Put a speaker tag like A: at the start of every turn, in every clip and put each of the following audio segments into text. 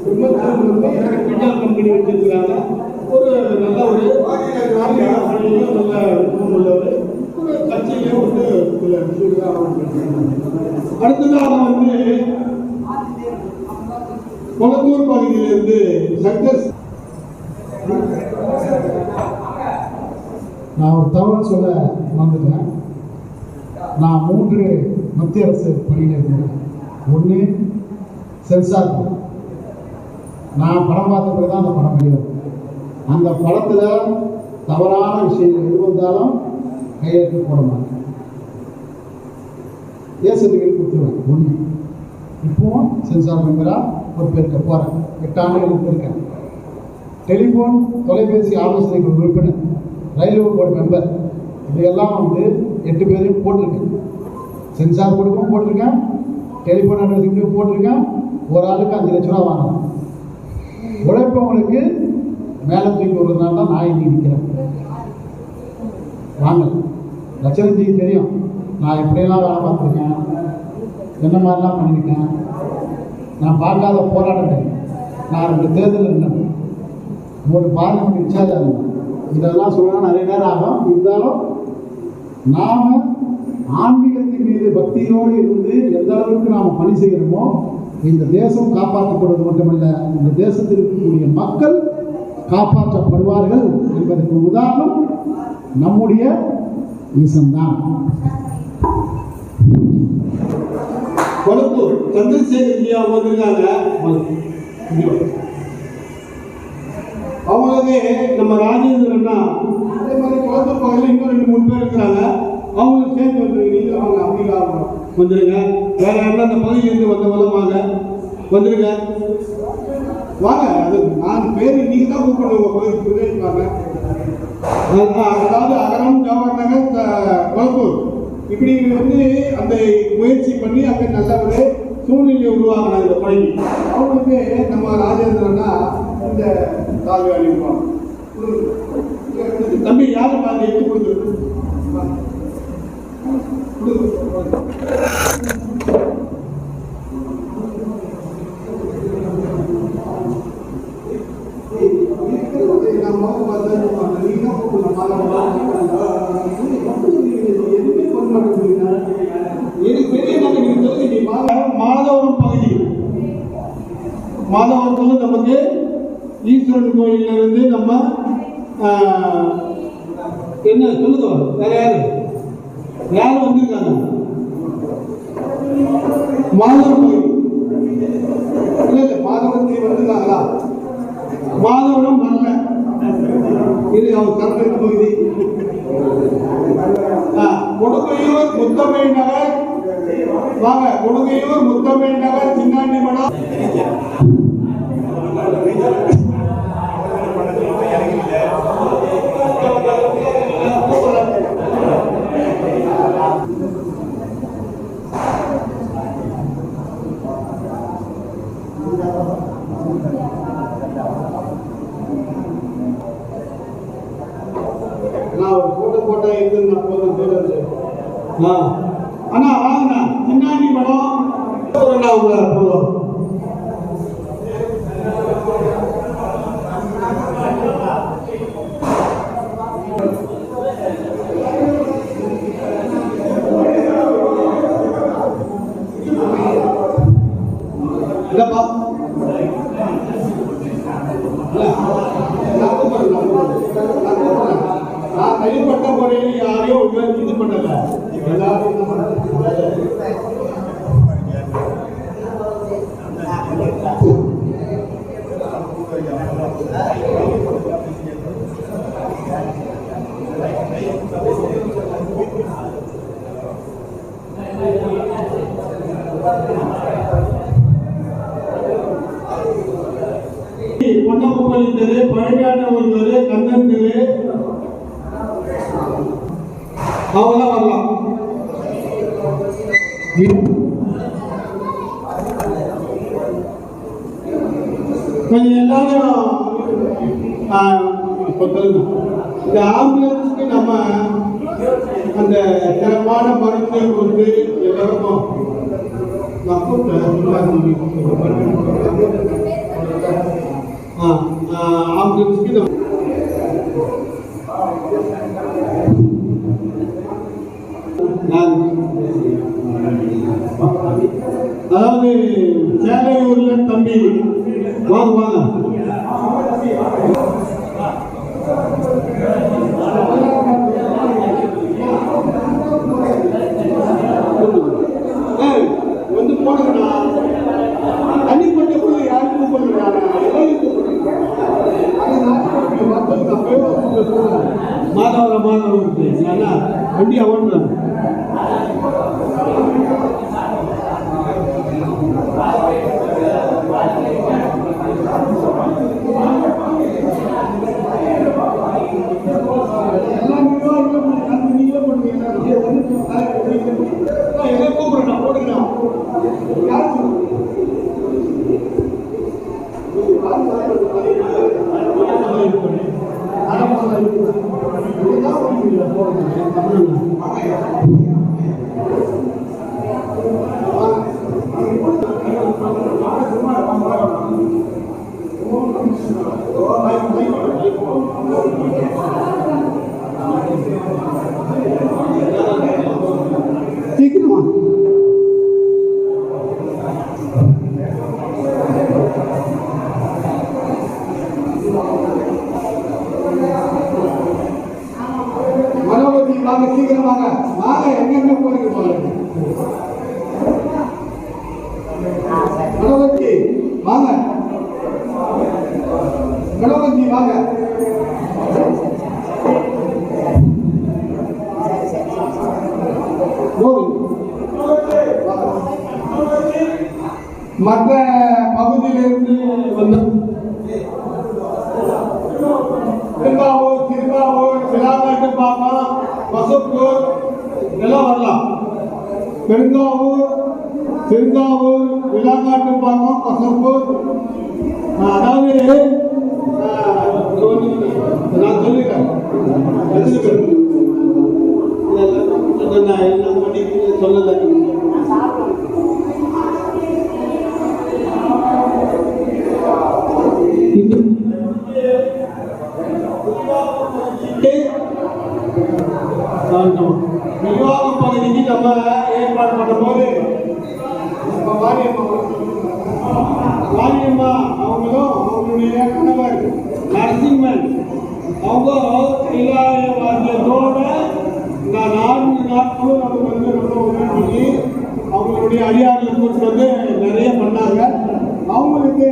A: கிண்டல் கம்பெனி வச்சிருக்கிறாங்க. ஒரு நல்ல ஒரு நல்ல உள்ளவர் ஒரு கட்சியிலே வந்து அடுத்ததாக வந்து கொளத்தூர் பகுதியிலிருந்து சக்சஸ்.
B: நான் ஒரு தவறு சொல்ல வந்துட்டேன். நான் 3 மத்திய அரசு பணியில் இருந்தேன். ஒன்று சென்சார். நான் படம் பார்த்த பிறகு தான் அந்த படம் வெளியிடும். அந்த படத்தில் தவறான விஷயங்கள் எது வந்தாலும் கையெழுத்து போட மாட்டேன். சர்டிஃபிகேட் கொடுத்துருவேன். ஒன்று இப்போவும் சென்சார் மெம்பராக பொறுப்பேற்க போகிறேன். 8 ஆண்டுகள் இருக்கேன். டெலிஃபோன் தொலைபேசி ஆலோசனை குழு உறுப்பினர், ரயில்வே போர்டு மெம்பர், இதையெல்லாம் வந்து 8 பேரையும் போட்டிருக்கேன். சென்சார் கொடுக்கவும் போட்டிருக்கேன், டெலிஃபோன் அட்ரஸுக்கும் போட்டிருக்கேன். ஒரு ஆளுக்கு 5 லட்ச ரூபா வாங்கணும். உழைப்பவங்களுக்கு மேலே தூக்கி விடுறதுனால தான் நான் இன்னைக்கு நிற்கிறேன். வாங்க, லட்சணத்துக்கு தெரியும் நான் எப்படியெல்லாம் வேலை பார்த்துருக்கேன், என்ன மாதிரிலாம் பண்ணியிருக்கேன். நான் பார்க்காத போராட்டம். நான் 2 தேர்தல் இருந்தேன், 3 பார்லிமெண்ட் இன்சார்ஜாக இருந்தேன். இதெல்லாம் சொல்லணும்னா நிறைய நேரம் ஆகும். இருந்தாலும் நாம் ஆன்மீகத்தின் மீது பக்தியோடு இருந்து எந்த அளவுக்கு நாம் பணி செய்யணுமோ, இந்த தேசம் காப்பாற்றப்படுவது மட்டுமல்ல, இந்த தேசத்தில் இருக்கக்கூடிய மக்கள் காப்பாற்றப்படுவார்கள் என்பதற்கு உதாரணம் நம்முடைய ஈசன்தான்.
A: கொளத்தூர் சந்திரசேகர் ஜி அவங்க வந்திருக்காங்க. அவங்களே நம்ம ராஜேந்திரன்னா அதே மாதிரி கொளத்தூர் பகுதியில் இன்னும் 2-3 பேர் இருக்கிறாங்க. அவங்களுக்கு சேர்ந்து வந்துருக்கீங்க. அவங்க அப்படிலாம் வந்துருங்க. வேற யாரும் அந்த பகுதியிலிருந்து வந்தவங்களும் வாங்க, வந்துருங்க, வாங்க. அது நான் பேர் நீங்க தான் கூப்பிடுங்க. உங்க பகுதிக்கு வாங்க. அதாவது அகரம், ஜவஹர் நகர், கொளத்தூர் இப்படி வந்து அந்த முயற்சி பண்ணி அங்கே நல்ல ஒரு சூழ்நிலையை உருவாக்கினாங்க இந்த பணி. அவங்களுக்கு நம்ம ராஜேந்திரன்னா இந்த தாழ்வு அளிப்பாங்க. தம்பி யாரும் அதை எடுத்து கொடுத்து மாதவரம் பகுதி, மாதவரத்தில் நமக்கு ஈஸ்வரன் கோயிலிருந்து நம்ம என்ன சொல்லுங்க, வேற யாரு வந்திருக்காங்க? மாதவரம் பகுதி இல்ல, மாதவரத்தில் வந்திருக்காங்களா? மாதவரம் நல்ல இது அவர் கரெக்ட் பகுதி. கொடுங்கையூர் முத்தமிழ் நகர் வாங்க. கொடுங்கையூர் முத்தமிழ் நகர், சின்னாண்டி மடம். நான் ஒரு போட்டோ இருந்து நான் போதும். அண்ணா வாங்கண்ணா, சின்னாண்டி மடம் உங்களை போதும். இல்லப்பா நான் தனிப்பட்ட முறையில் யாரையும் இது பண்ணல. பொன்னப்பள்ளி தெரு, பழமையான ஒரு கண்ணன் தெரு, அவங்களாம் வரலாம். கொஞ்சம் எல்லாரும் இந்த ஆம்புலன்ஸுக்கு நம்ம அந்த சிறப்பான மருத்துவம் கொடுத்து எல்லாருக்கும் நான் கூப்பிட்டேன். அவங்களுக்கு அதாவது சேலையூர்ல தம்பி வாங்க வாங்க. வந்து போடுங்கண்ணா, தனிப்பட்ட போது யாருக்கும் போடுறாங்க, மாதவரம் வண்டியா ஓட்டுறாங்க. சீக்கிரமாக வாங்க, எங்க போறீங்க கணவதி வாங்க, கணவதி வாங்க. மற்ற பகுதியிலிருந்து வந்து திருவாவூர் விளாங்காட்டுப்பாக்கம் பசுப்பூர் எல்லாம் வரலாம். திருங்காவூர் விளாங்காட்டுப்பாக்கம் பசுப்பூர், அதாவது நான் சொல்லிட்டேன் சொல்லல. நிர்வாக பகுதிக்கு நம்ம ஏற்பாடு பண்ணும் போது மாரியம்மா அவங்களும் அவங்களுடைய கணவர் நரசிம்மன் அவங்க இலாய வாத்தியத்தோட இந்த 4 நாட்களும் நமக்கு வந்து ரொம்ப உதவி அவங்களுடைய அடியார்களை கூட்டு வந்து நிறைய பண்ணாங்க. அவங்களுக்கு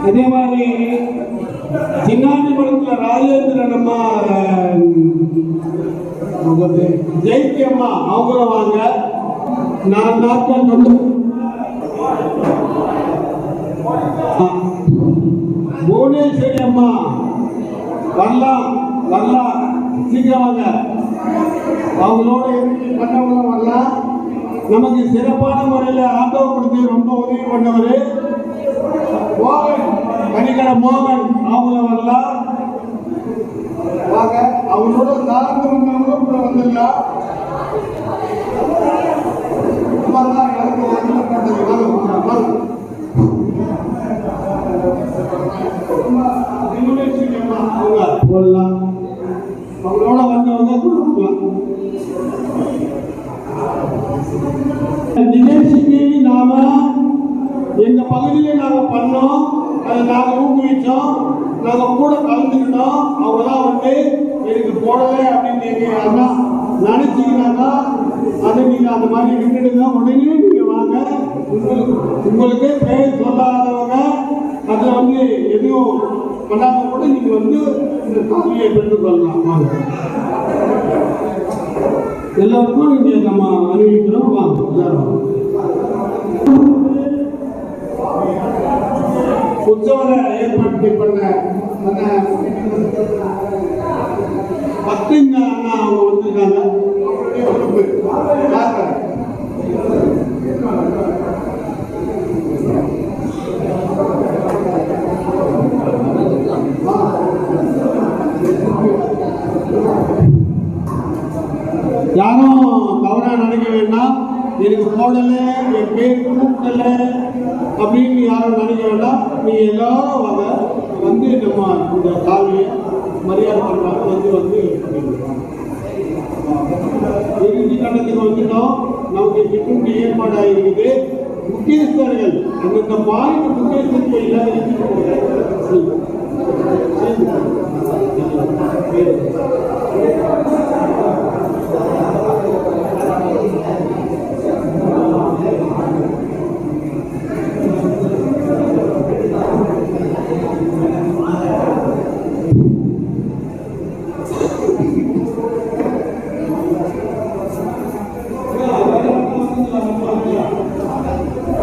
A: அதே மாதிரி சின்னாண்டிபுரத்துல ராஜேந்திரன் அம்மா ஜெயந்தி அம்மா அவங்களும் வாங்க. 4 நாட்கள் வந்து புவனேஸ்வரி அம்மா வரலாம் சீக்கிரம் வாங்க. அவங்களோட பண்ணவங்களும் வரலாம். நமக்கு சிறப்பான முறையில் ஆட்டோ கொடுத்து ரொம்ப உதவி பண்ணவர் மோகன், கனிகடை மோகன் அவங்கள வரலாம் வாங்க. அவங்களோட சார்ந்து வந்தவங்களும் கூட வந்துடலாம். போடலாம். அவங்களோட வந்தவங்க கொடுக்கலாம். நிகழ்ச்சிக்கு நாம எங்க பகுதியில நாங்க பண்ணோம், அதை நாங்க ஊக்குவிச்சோம், நாங்க கூட கலந்துக்கிட்டோம். அவங்கதான் வந்து எனக்கு போடலை அப்படின்னு நீங்க அண்ணா நினைச்சீங்கன்னாக்கா அதை நீங்க அந்த மாதிரி விட்டுடுங்க. உடனே நீங்க வாங்க. உங்களுக்கு பேர் சொல்லாதவங்க அதை வந்து எதுவும் பண்ணாத கூட நீங்க வந்து இந்த காவியை பெற்றுக் கொள்ளலாம். வாங்க, எல்லாருக்கும் இங்கே நம்ம அறிவிக்கிறோம். வாங்க எல்லாரும். உற்சவரை ஏற்பாடு பண்ண பத்துங்க அண்ணா அவங்க வந்திருக்காங்க. யாரும் தவறாக நினைக்க வேண்டாம். எனக்கு போடலை, என் பேர் கூட்டலை அப்படின்னு யாரும் நினைக்க வேண்டாம். நீங்கள் எல்லாரும் வந்து நம்ம இந்த காலையை மரியாதை பண்ணுறாங்க வந்து இறுதி கட்டத்துக்கு வந்துட்டோம். நமக்கு கிட்டும் ஏற்பாடாக இருக்குது. முக்கியஸ்தர்கள் அந்தந்த மாநில முக்கியஸ்தர்கள்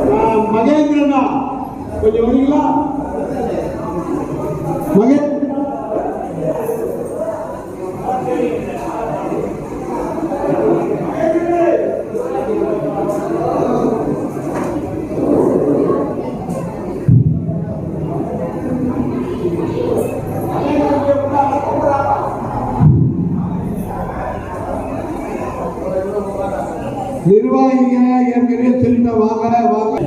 A: எல்லாரும் மகேந்திரனா கொஞ்சம் வரீங்களா? நிர்வாகிங்க ஏற்கனவே சொல்லிட்ட வாங்க வாங்க